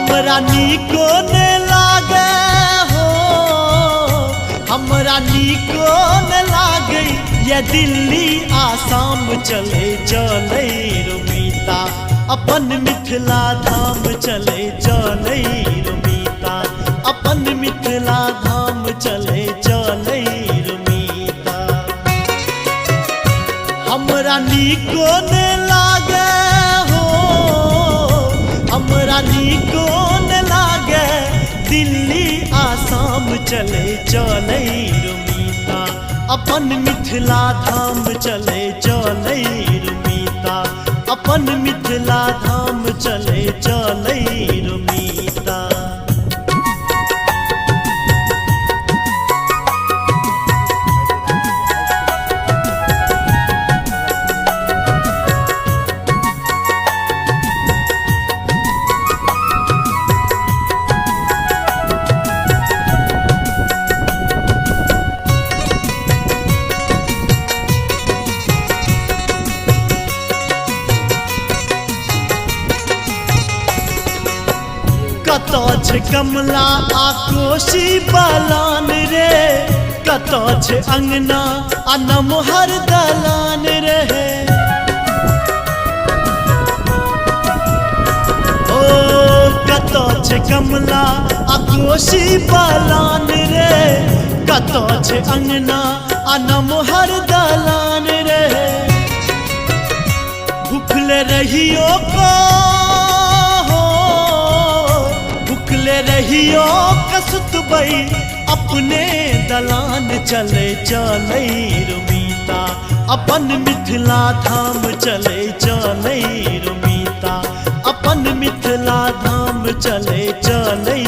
हमरा नीको ने लागे हो, हमरा नीको ने लागे ये दिल्ली आसाम चले चले रुमीता, अपन मिथिला धाम चले चले रुमीता, अपन मिथिला धाम चले चले रुमीता। हमरा नीको ने लागे हो, हमरा नीको ने लागे दिल्ली आसाम चले चले रुमीता, अपन मिथिला धाम चले चले रुमीता, अपन मिथिला धाम चले चले रुमीता। कतो छे कमला आ कोशी बालान रे, कतो छे अंगना आ नमहर दलान रे। ओ कतो छे कमला आ कोशी बालान रे, कतो छे अंगना आ नमहर दलान रे। भूखले रहियो को रहियो कसुतबई, अपने दलान चले चले रुमीता, अपन मिथिला धाम चले चले रुमीता, अपन मिथिला धाम चले चले